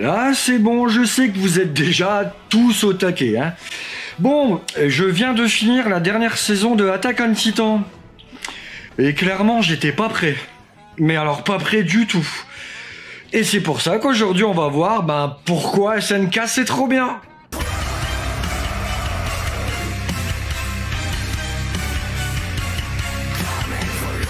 Là, c'est bon, je sais que vous êtes déjà tous au taquet, hein. Bon, je viens de finir la dernière saison de Attack on Titan. Et clairement, j'étais pas prêt. Mais alors pas prêt du tout. Et c'est pour ça qu'aujourd'hui, on va voir pourquoi SNK c'est trop bien.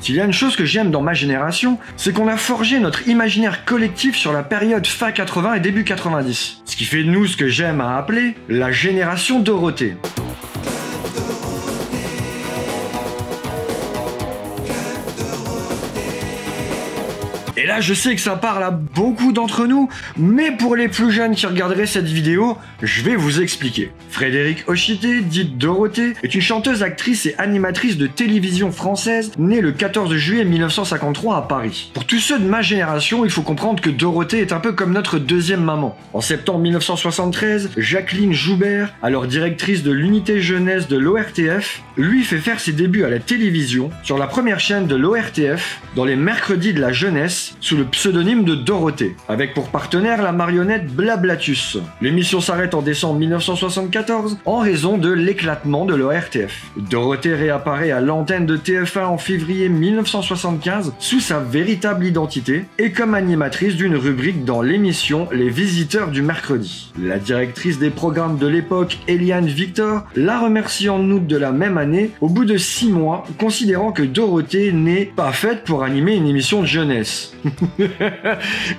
S'il y a une chose que j'aime dans ma génération, c'est qu'on a forgé notre imaginaire collectif sur la période fin 80 et début 90. Ce qui fait de nous ce que j'aime à appeler la génération Dorothée. Et là, je sais que ça parle à beaucoup d'entre nous, mais pour les plus jeunes qui regarderaient cette vidéo, je vais vous expliquer. Frédérique Ochité, dite Dorothée, est une chanteuse, actrice et animatrice de télévision française, née le 14 juillet 1953 à Paris. Pour tous ceux de ma génération, il faut comprendre que Dorothée est un peu comme notre deuxième maman. En septembre 1973, Jacqueline Joubert, alors directrice de l'unité jeunesse de l'ORTF, lui fait faire ses débuts à la télévision sur la première chaîne de l'ORTF dans les mercredis de la jeunesse sous le pseudonyme de Dorothée, avec pour partenaire la marionnette Blablatus. L'émission s'arrête en décembre 1974 en raison de l'éclatement de l'ORTF. Dorothée réapparaît à l'antenne de TF1 en février 1975 sous sa véritable identité et comme animatrice d'une rubrique dans l'émission Les Visiteurs du mercredi. La directrice des programmes de l'époque, Eliane Victor, la remercie en août de la même année, au bout de 6 mois, considérant que Dorothée n'est pas faite pour animer une émission de jeunesse.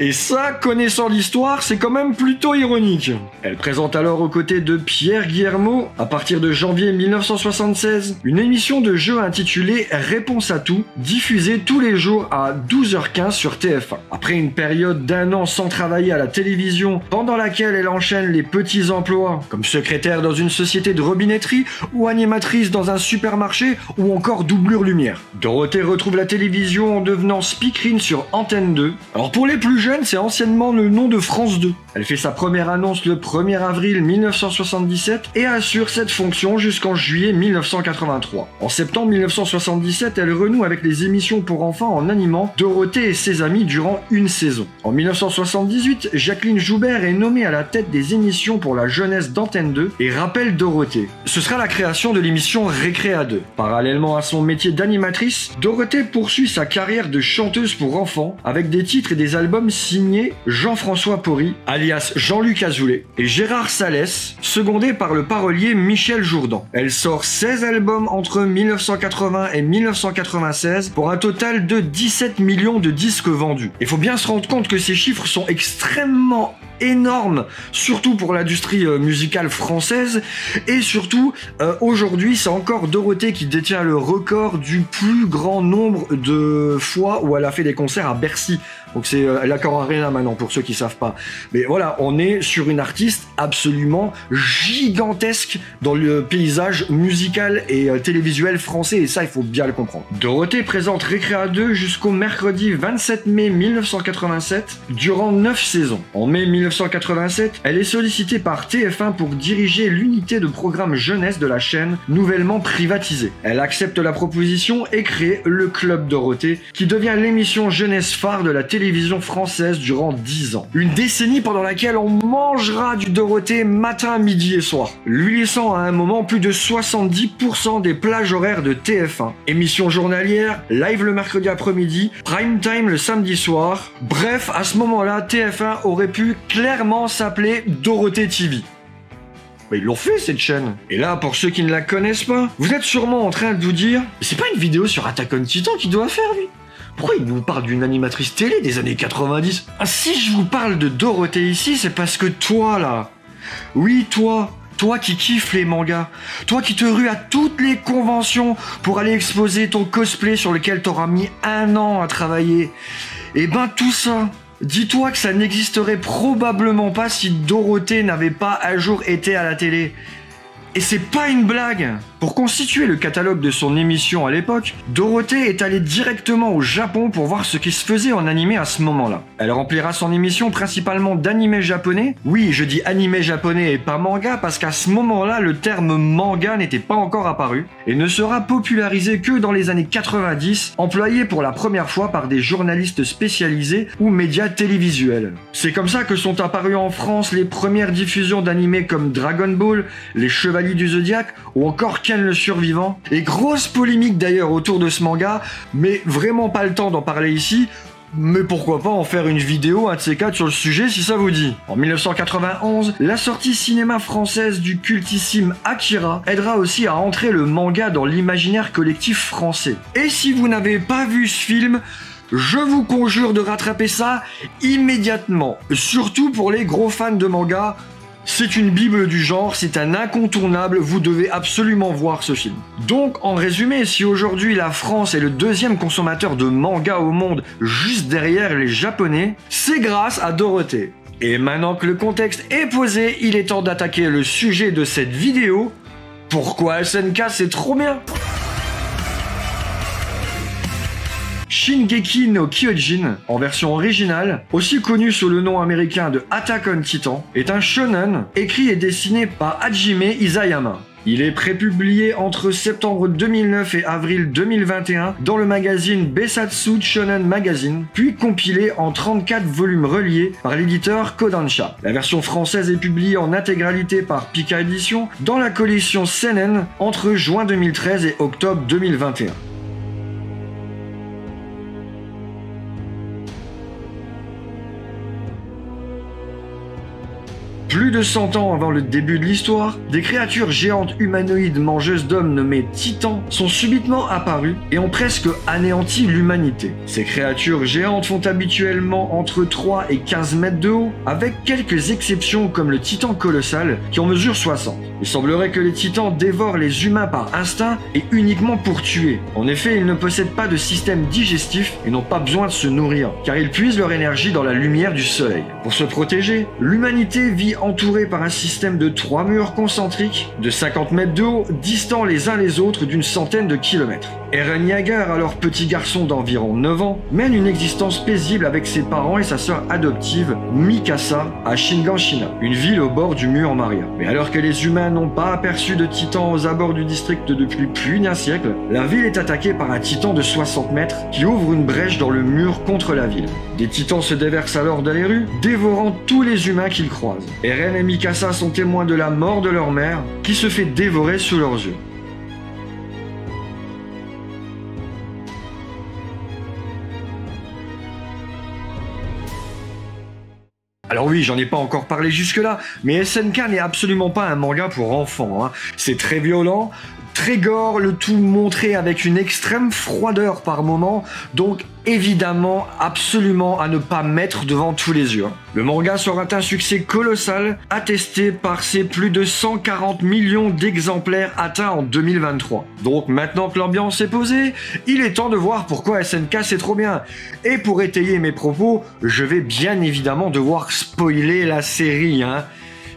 Et ça, connaissant l'histoire, c'est quand même plutôt ironique. Elle présente alors aux côtés de Pierre Guillermo, à partir de janvier 1976, une émission de jeu intitulée Réponse à tout, diffusée tous les jours à 12h15 sur TF1. Après une période d'1 an sans travailler à la télévision, pendant laquelle elle enchaîne les petits emplois, comme secrétaire dans une société de robinetterie, ou animatrice dans un supermarché, ou encore doublure lumière. Dorothée retrouve la télévision en devenant speakerine sur Antenne 2. Alors pour les plus jeunes, c'est anciennement le nom de France 2. Elle fait sa première annonce le 1er avril 1977 et assure cette fonction jusqu'en juillet 1983. En septembre 1977, elle renoue avec les émissions pour enfants en animant Dorothée et ses amis durant une saison. En 1978, Jacqueline Joubert est nommée à la tête des émissions pour la jeunesse d'Antenne 2 et rappelle Dorothée. Ce sera la création de l'émission Récréa 2. Parallèlement à son métier d'animatrice, Dorothée poursuit sa carrière de chanteuse pour enfants avec des titres et des albums signés Jean-François Porry, alias Jean-Luc Azoulay, et Gérard Salès, secondé par le parolier Michel Jourdan. Elle sort 16 albums entre 1980 et 1996 pour un total de 17 millions de disques vendus. Il faut bien se rendre compte que ces chiffres sont extrêmement énorme, surtout pour l'industrie musicale française, et surtout aujourd'hui c'est encore Dorothée qui détient le record du plus grand nombre de fois où elle a fait des concerts à Bercy. Donc c'est l'Accor Arena maintenant pour ceux qui savent pas. Mais voilà, on est sur une artiste absolument gigantesque dans le paysage musical et télévisuel français, et ça il faut bien le comprendre. Dorothée présente Récréa 2 jusqu'au mercredi 27 mai 1987 durant 9 saisons. En mai 1987, elle est sollicitée par TF1 pour diriger l'unité de programme jeunesse de la chaîne nouvellement privatisée. Elle accepte la proposition et crée le Club Dorothée, qui devient l'émission jeunesse phare de la télévision française durant 10 ans. Une décennie pendant laquelle on mangera du Dorothée matin, midi et soir, lui laissant à un moment plus de 70% des plages horaires de TF1. Émission journalière, live le mercredi après-midi, prime time le samedi soir. Bref, à ce moment-là, TF1 aurait pu clairement s'appeler Dorothée TV. Ils l'ont fait cette chaîne. Et là, pour ceux qui ne la connaissent pas, vous êtes sûrement en train de vous dire « C'est pas une vidéo sur Attack on Titan qu'il doit faire, lui ?» Pourquoi il nous parle d'une animatrice télé des années 90 ? Si je vous parle de Dorothée ici, c'est parce que toi, là... Oui, toi qui kiffes les mangas, toi qui te rues à toutes les conventions pour aller exposer ton cosplay sur lequel t'auras mis 1 an à travailler, et ben tout ça... Dis-toi que ça n'existerait probablement pas si Dorothée n'avait pas un jour été à la télé. Et c'est pas une blague. Pour constituer le catalogue de son émission à l'époque, Dorothée est allée directement au Japon pour voir ce qui se faisait en animé à ce moment-là. Elle remplira son émission principalement d'animés japonais. Oui, je dis animé japonais et pas manga parce qu'à ce moment-là, le terme manga n'était pas encore apparu et ne sera popularisé que dans les années 90, employé pour la première fois par des journalistes spécialisés ou médias télévisuels. C'est comme ça que sont apparues en France les premières diffusions d'animés comme Dragon Ball, Les Chevaliers du Zodiaque ou encore Ken le Survivant. Et grosse polémique d'ailleurs autour de ce manga, mais vraiment pas le temps d'en parler ici. Mais pourquoi pas en faire une vidéo, un de ces quatre, sur le sujet si ça vous dit. En 1991, la sortie cinéma française du cultissime Akira aidera aussi à entrer le manga dans l'imaginaire collectif français. Et si vous n'avez pas vu ce film, je vous conjure de rattraper ça immédiatement. Surtout pour les gros fans de manga. C'est une bible du genre, c'est un incontournable, vous devez absolument voir ce film. Donc, en résumé, si aujourd'hui la France est le deuxième consommateur de manga au monde, juste derrière les Japonais, c'est grâce à Dorothée. Et maintenant que le contexte est posé, il est temps d'attaquer le sujet de cette vidéo. Pourquoi SNK c'est trop bien ? Shingeki no Kyojin, en version originale, aussi connu sous le nom américain de Attack on Titan, est un shonen écrit et dessiné par Hajime Isayama. Il est prépublié entre septembre 2009 et avril 2021 dans le magazine Besatsu Shonen Magazine, puis compilé en 34 volumes reliés par l'éditeur Kodansha. La version française est publiée en intégralité par Pika Edition dans la collection Seinen entre juin 2013 et octobre 2021. Plus de 100 ans avant le début de l'histoire, des créatures géantes humanoïdes mangeuses d'hommes nommées Titans sont subitement apparues et ont presque anéanti l'humanité. Ces créatures géantes font habituellement entre 3 et 15 mètres de haut, avec quelques exceptions comme le Titan colossal qui en mesure 60. Il semblerait que les Titans dévorent les humains par instinct et uniquement pour tuer. En effet, ils ne possèdent pas de système digestif et n'ont pas besoin de se nourrir, car ils puisent leur énergie dans la lumière du soleil. Pour se protéger, l'humanité vit entourée par un système de 3 murs concentriques de 50 mètres de haut, distants les uns les autres d'une centaine de kilomètres. Eren Yeager, alors petit garçon d'environ 9 ans, mène une existence paisible avec ses parents et sa sœur adoptive, Mikasa, à Shiganshina, une ville au bord du mur Maria. Mais alors que les humains n'ont pas aperçu de titans aux abords du district depuis plus d'un siècle, la ville est attaquée par un titan de 60 mètres qui ouvre une brèche dans le mur contre la ville. Des titans se déversent alors dans les rues, dévorant tous les humains qu'ils croisent. Eren et Mikasa sont témoins de la mort de leur mère, qui se fait dévorer sous leurs yeux. Alors oui, j'en ai pas encore parlé jusque-là, mais SNK n'est absolument pas un manga pour enfants, hein. C'est très violent, très gore, le tout montré avec une extrême froideur par moment, donc évidemment absolument à ne pas mettre devant tous les yeux. Le manga sera un succès colossal, attesté par ses plus de 140 millions d'exemplaires atteints en 2023. Donc maintenant que l'ambiance est posée, il est temps de voir pourquoi SNK c'est trop bien. Et pour étayer mes propos, je vais bien évidemment devoir spoiler la série, hein.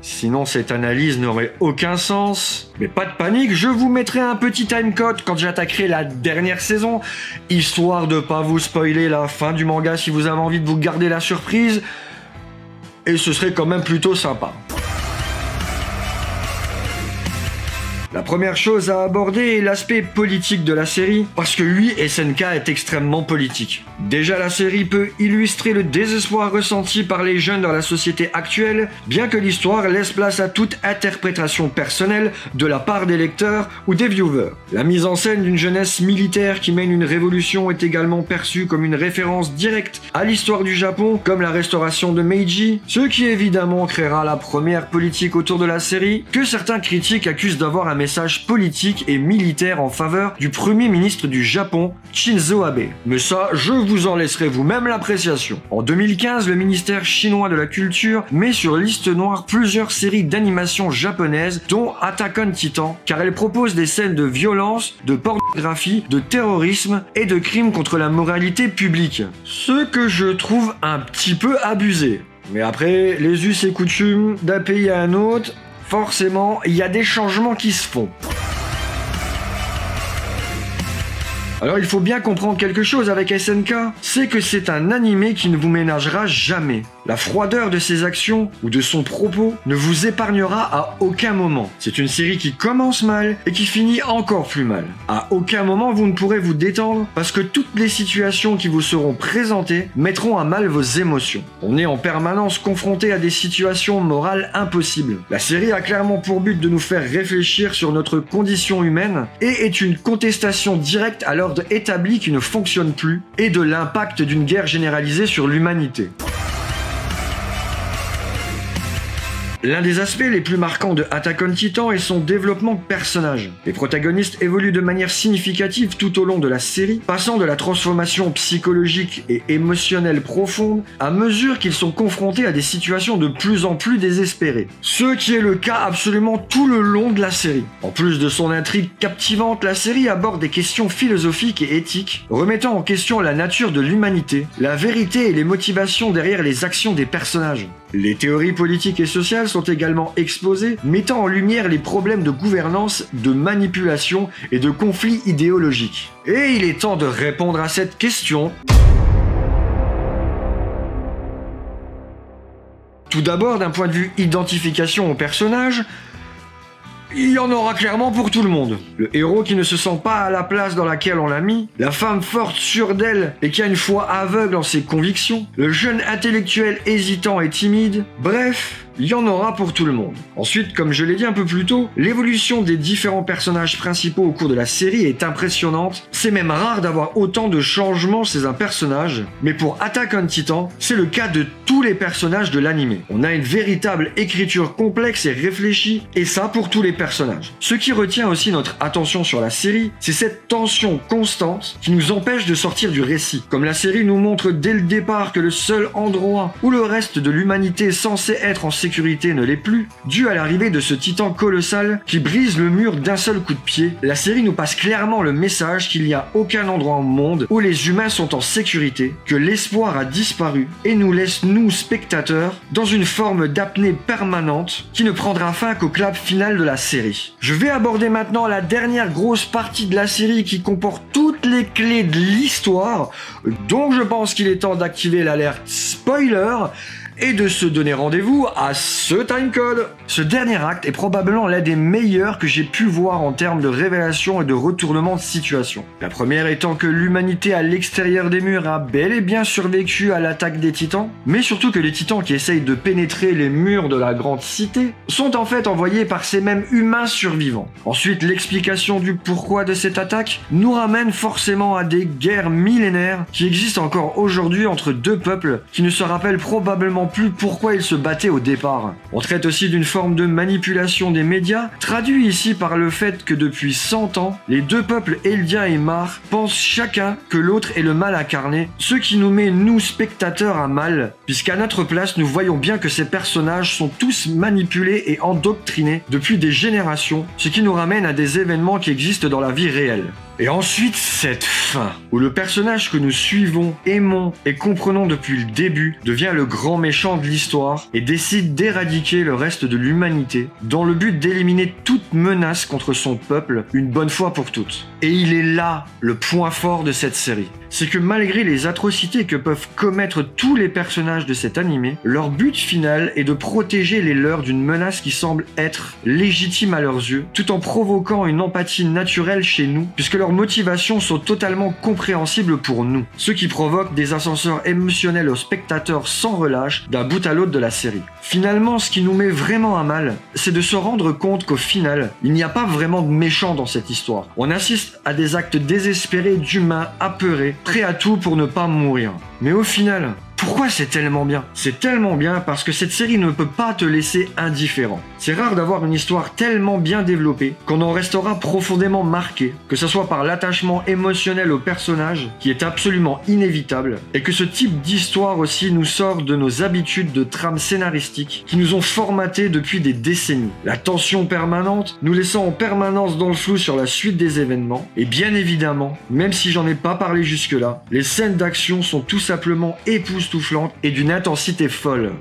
Sinon cette analyse n'aurait aucun sens. Mais pas de panique, je vous mettrai un petit timecode quand j'attaquerai la dernière saison, histoire de pas vous spoiler la fin du manga si vous avez envie de vous garder la surprise. Et ce serait quand même plutôt sympa. La première chose à aborder est l'aspect politique de la série, parce que oui, SNK est extrêmement politique. Déjà, la série peut illustrer le désespoir ressenti par les jeunes dans la société actuelle, bien que l'histoire laisse place à toute interprétation personnelle de la part des lecteurs ou des viewers. La mise en scène d'une jeunesse militaire qui mène une révolution est également perçue comme une référence directe à l'histoire du Japon, comme la restauration de Meiji, ce qui évidemment créera la première politique autour de la série, que certains critiques accusent d'avoir un message politique et militaire en faveur du premier ministre du Japon, Shinzo Abe. Mais ça, je vous en laisserai vous-même l'appréciation. En 2015, le ministère chinois de la Culture met sur liste noire plusieurs séries d'animation japonaises, dont Attack on Titan, car elles proposent des scènes de violence, de pornographie, de terrorisme et de crimes contre la moralité publique. Ce que je trouve un petit peu abusé. Mais après, les us et coutumes d'un pays à un autre, forcément, il y a des changements qui se font. Alors il faut bien comprendre quelque chose avec SNK, c'est que c'est un animé qui ne vous ménagera jamais. La froideur de ses actions ou de son propos ne vous épargnera à aucun moment. C'est une série qui commence mal et qui finit encore plus mal. À aucun moment vous ne pourrez vous détendre parce que toutes les situations qui vous seront présentées mettront à mal vos émotions. On est en permanence confronté à des situations morales impossibles. La série a clairement pour but de nous faire réfléchir sur notre condition humaine et est une contestation directe à l'ordre établi qui ne fonctionne plus et de l'impact d'une guerre généralisée sur l'humanité. L'un des aspects les plus marquants de Attack on Titan est son développement de personnage. Les protagonistes évoluent de manière significative tout au long de la série, passant de la transformation psychologique et émotionnelle profonde à mesure qu'ils sont confrontés à des situations de plus en plus désespérées. Ce qui est le cas absolument tout le long de la série. En plus de son intrigue captivante, la série aborde des questions philosophiques et éthiques, remettant en question la nature de l'humanité, la vérité et les motivations derrière les actions des personnages. Les théories politiques et sociales sont également exposées, mettant en lumière les problèmes de gouvernance, de manipulation et de conflits idéologiques. Et il est temps de répondre à cette question. Tout d'abord, d'un point de vue identification au personnage, il y en aura clairement pour tout le monde. Le héros qui ne se sent pas à la place dans laquelle on l'a mis, la femme forte sûre d'elle et qui a une foi aveugle en ses convictions, le jeune intellectuel hésitant et timide, bref, il y en aura pour tout le monde. Ensuite, comme je l'ai dit un peu plus tôt, l'évolution des différents personnages principaux au cours de la série est impressionnante. C'est même rare d'avoir autant de changements chez un personnage, mais pour Attack on Titan, c'est le cas de tous les personnages de l'anime. On a une véritable écriture complexe et réfléchie, et ça pour tous les personnages. Ce qui retient aussi notre attention sur la série, c'est cette tension constante qui nous empêche de sortir du récit. Comme la série nous montre dès le départ que le seul endroit où le reste de l'humanité est censé être en sécurité ne l'est plus, dû à l'arrivée de ce titan colossal qui brise le mur d'un seul coup de pied, la série nous passe clairement le message qu'il n'y a aucun endroit au monde où les humains sont en sécurité, que l'espoir a disparu et nous laisse, nous, spectateurs, dans une forme d'apnée permanente qui ne prendra fin qu'au clap final de la série. Je vais aborder maintenant la dernière grosse partie de la série qui comporte toutes les clés de l'histoire, donc je pense qu'il est temps d'activer l'alerte spoiler et de se donner rendez-vous à ce timecode. Ce dernier acte est probablement l'un des meilleurs que j'ai pu voir en termes de révélation et de retournement de situation. La première étant que l'humanité à l'extérieur des murs a bel et bien survécu à l'attaque des titans, mais surtout que les titans qui essayent de pénétrer les murs de la grande cité sont en fait envoyés par ces mêmes humains survivants. Ensuite, l'explication du pourquoi de cette attaque nous ramène forcément à des guerres millénaires qui existent encore aujourd'hui entre deux peuples qui ne se rappellent probablement plus pourquoi ils se battaient au départ. On traite aussi d'une forme de manipulation des médias, traduit ici par le fait que depuis 100 ans, les deux peuples Eldia et Mar pensent chacun que l'autre est le mal incarné, ce qui nous met, nous, spectateurs, à mal, puisqu'à notre place, nous voyons bien que ces personnages sont tous manipulés et endoctrinés depuis des générations, ce qui nous ramène à des événements qui existent dans la vie réelle. Et ensuite, cette fin, où le personnage que nous suivons, aimons et comprenons depuis le début devient le grand méchant de l'histoire et décide d'éradiquer le reste de l'humanité dans le but d'éliminer toute menace contre son peuple une bonne fois pour toutes. Et il est là le point fort de cette série. C'est que malgré les atrocités que peuvent commettre tous les personnages de cet animé, leur but final est de protéger les leurs d'une menace qui semble être légitime à leurs yeux, tout en provoquant une empathie naturelle chez nous, puisque leurs motivations sont totalement compréhensibles pour nous, ce qui provoque des ascenseurs émotionnels aux spectateurs sans relâche d'un bout à l'autre de la série. Finalement, ce qui nous met vraiment à mal, c'est de se rendre compte qu'au final, il n'y a pas vraiment de méchants dans cette histoire. On assiste à des actes désespérés d'humains apeurés, prêts à tout pour ne pas mourir. Mais au final, pourquoi c'est tellement bien? C'est tellement bien parce que cette série ne peut pas te laisser indifférent. C'est rare d'avoir une histoire tellement bien développée qu'on en restera profondément marqué, que ce soit par l'attachement émotionnel au personnage, qui est absolument inévitable, et que ce type d'histoire aussi nous sort de nos habitudes de trame scénaristique qui nous ont formatés depuis des décennies. La tension permanente, nous laissant en permanence dans le flou sur la suite des événements, et bien évidemment, même si j'en ai pas parlé jusque-là, les scènes d'action sont tout simplement époustouflantes et d'une intensité folle.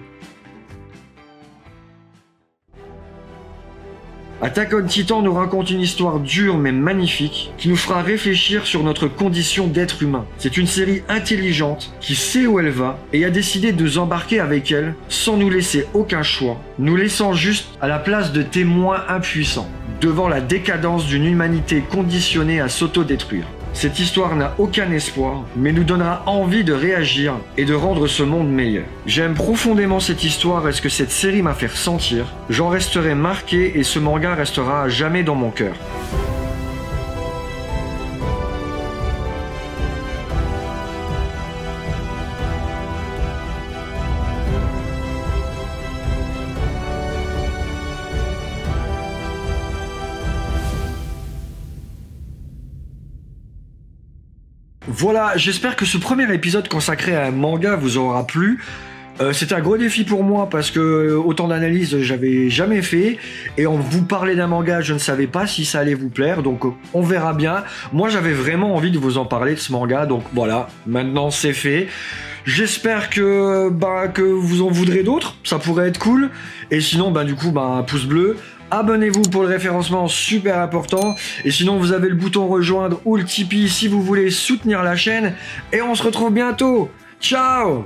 Attack on Titan nous raconte une histoire dure mais magnifique qui nous fera réfléchir sur notre condition d'être humain. C'est une série intelligente qui sait où elle va et a décidé de nous embarquer avec elle sans nous laisser aucun choix, nous laissant juste à la place de témoins impuissants devant la décadence d'une humanité conditionnée à s'autodétruire. Cette histoire n'a aucun espoir, mais nous donnera envie de réagir et de rendre ce monde meilleur. J'aime profondément cette histoire et ce que cette série m'a fait ressentir. J'en resterai marqué et ce manga restera à jamais dans mon cœur. Voilà, j'espère que ce premier épisode consacré à un manga vous aura plu. C'était un gros défi pour moi parce que autant d'analyses j'avais jamais fait et en vous parler d'un manga je ne savais pas si ça allait vous plaire, donc on verra bien. Moi j'avais vraiment envie de vous en parler de ce manga, donc voilà, maintenant c'est fait. J'espère que vous en voudrez d'autres, ça pourrait être cool. Et sinon du coup pouce bleu. Abonnez-vous pour le référencement, super important. Et sinon, vous avez le bouton rejoindre ou le Tipeee si vous voulez soutenir la chaîne. Et on se retrouve bientôt. Ciao!